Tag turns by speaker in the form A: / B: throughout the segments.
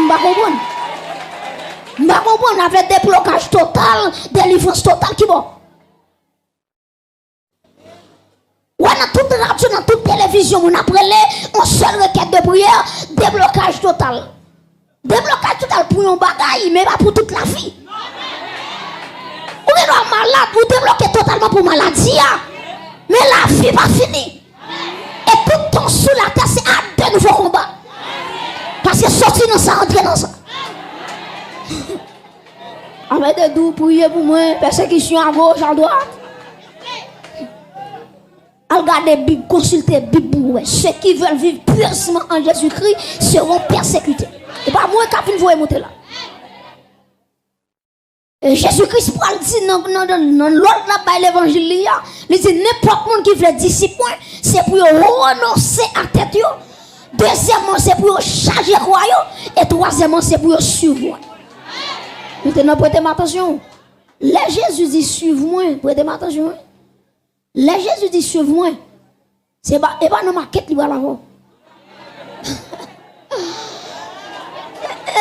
A: pas comprendre. Je ne comprends pas avec des blocages total, délivrance totale qui bon. Ouais, dans toute radio, dans toute télévision, on appelle on seule requête de prière, déblocage total. Déblocage total pour un bagaille, mais pas pour toute la vie. Ou est malade, vous débloquez totalement pour maladie. Mais la vie pas finie. Et tout ton sous la terre, c'est à de nouveaux combats. Parce que sortir dans ça, rentrer dans ça. Avec des doux, priez pour moi, persécution à gauche, à droite. Regardez la Bible, consultez la Bible. Ceux qui veulent vivre pieusement en Jésus-Christ seront persécutés. Et pas moi qui vous monter là. Et Jésus-Christ parle dit dans l'autre là-bas l'évangile, il dit n'importe monde qui veut disciple, c'est pour renoncer à tête. Deuxièmement, c'est pour charger quoi. Et troisièmement, c'est pour suivre. Maintenant, prêtez attention. Là, Jésus dit suivez-moi, prêtez attention. Là, Jésus dit suivez-moi. C'est pas dans ma quête, il va l'avoir.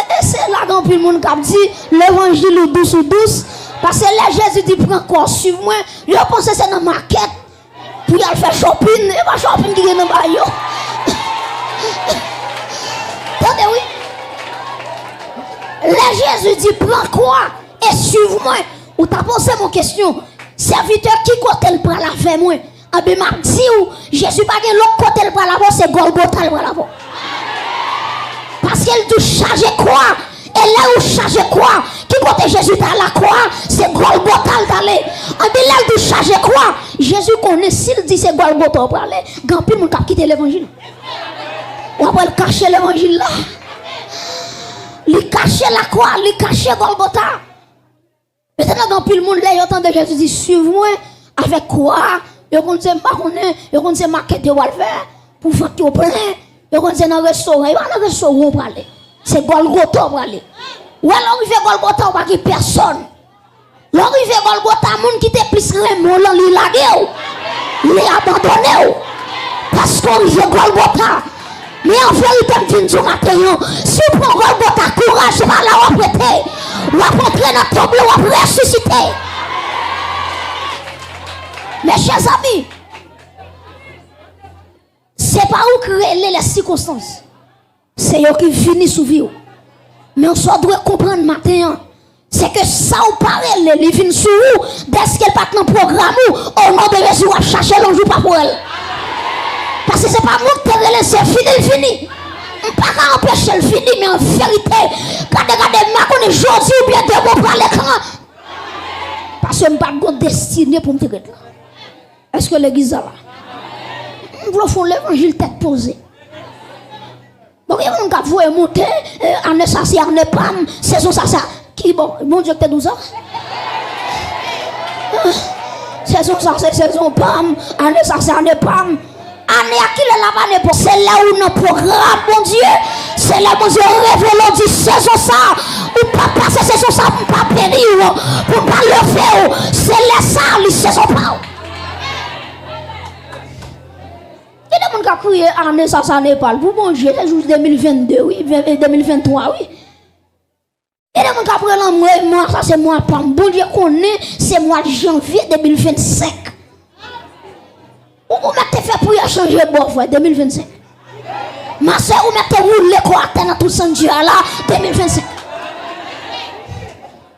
A: Et c'est là dans le monde qui a dit l'évangile est douce ou douce. Parce que là, Jésus dit prends quoi, suivez-moi. Je pense que c'est dans ma quête. Pour y aller faire shopping, et pas shopping qui est dans le baillot. Attendez, oui. Là, Jésus dit prends quoi et suivez-moi. Ou t'as posé mon question. Serviteur, qui côté le bras la fait moi? En bien, m'a dit ou Jésus pas que l'autre côté le bras la c'est Golgotha le bras la parce qu'elle doit charger quoi? Et là où charger quoi? Qui côté Jésus à la croix? C'est Golgotha d'aller. En bien, là où charger quoi? Jésus connaît s'il dit c'est Golgotha pour aller. Grand pile mon cap quitter l'évangile. On va cacher l'évangile là. Lui cacher la croix, lui cacher Golgotha. Maintenant, dans le monde, là, il entend Jésus dire suivez-moi avec quoi? Il dit pas connaître, il dit maquette de faire pour faire tout plein. Il dit dans le restaurant, il va dans le restaurant pour aller. C'est Golgotha pour aller. Ou alors il fait Golgotha pour qu'il personne. Lorsqu'il fait Golgotha, le monde qui te plus remous, il lague, il abandonné. Parce qu'on fait Golgotha. Mais en vérité, je dis matin, si vous prenez Golgotha, courage, par là, vous prêtez. Vous rentrez dans le tombeau, vous ressusciter. Mes chers amis, c'est pas où créer les circonstances. C'est eux qui finissent sous vie. Mais on doit comprendre matin. C'est que ça ou pareil, les vins sur vous, dès qu'elle part dans le programme, au nom de Jésus, on va chercher l'enjeu pas pour elle. Parce que c'est pas moi qui te laisse, c'est fini. On ne peut pas empêcher le fini, mais en vérité, regardez, ma connais aujourd'hui ou bien de vous parler l'écran. Parce que je n'ai pas de destinée pour me tirer là. Est-ce que l'église est là? Vous faites l'évangile tête posée. Donc, il y a un gars qui veut monter, en essentiel, en épam, saison ça. Qui bon, mon Dieu, t'es d'où ça? Saison ça, c'est saison pam, en essentiel, en épam. Année à qui la vanne, c'est là où nos programmes, mon Dieu, c'est là où mon Dieu révèle, dit saison ça, ou pas passer saison ça, pour pas périr, pour pas le faire, c'est là ça, les saison pas. Il y a des gens qui crient année ça, ça n'est pas, pour mon Dieu, les jours 2022, oui, 2023, oui. Il y a des gens qui prennent moi, ça c'est moi, pas, bon Dieu connaît, c'est mois de janvier 2025. Ou mettez fait pour y changer bon frère 2025. Ma soeur, ou mettez rouler quoi dans tout ce Dieu là 2025.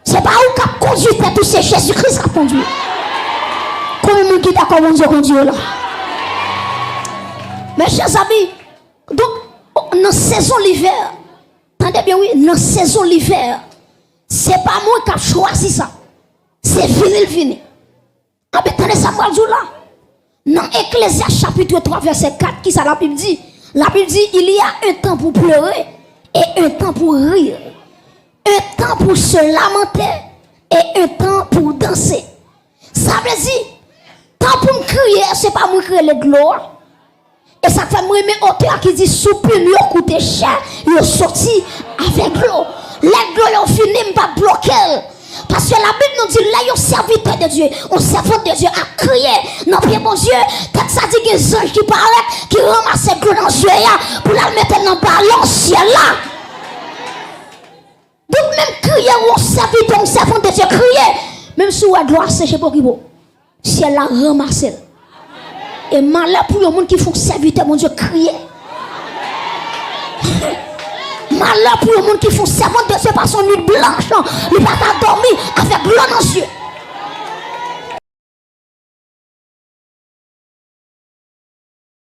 A: C'est pas où qui conduit tout c'est Jésus-Christ qui conduit. Combien de monde qui d'accord mon Dieu conduit là? Mes chers amis, donc dans saison l'hiver, attendez bien oui, dans saison l'hiver, c'est pas moi qui ai choisi ça. C'est fini. Ah ben attendez ça moi là. Dans Ecclésiaste chapitre 3 verset 4 qui ça la Bible dit? La Bible dit il y a un temps pour pleurer et un temps pour rire. Un temps pour se lamenter et un temps pour danser. Ça veut dire temps pour me crier, c'est pas moi crier les gloires. Et ça fait moi aimer auteur qui dit soupir yo coûte cher, yo sorti avec l'eau. Les gloires ont fini pas bloquer. Parce que la Bible nous dit là, il y a un serviteur de Dieu, un servant de Dieu a crié. Non, bien mon Dieu, quand ça dit que les anges qui paraissent, qui ramassent l'eau dans le ciel pour la mettre dans le ballon ciel là. crier, ou serviteur, servant de Dieu, crier. Même si vous avez droit à sécher pour qui vous. Si elle a ramassé. Et malheur pour les gens qui font serviteur, mon Dieu, crier. Malheur pour les gens qui font servant de Dieu par son nuit blanche. Il va pas dormir.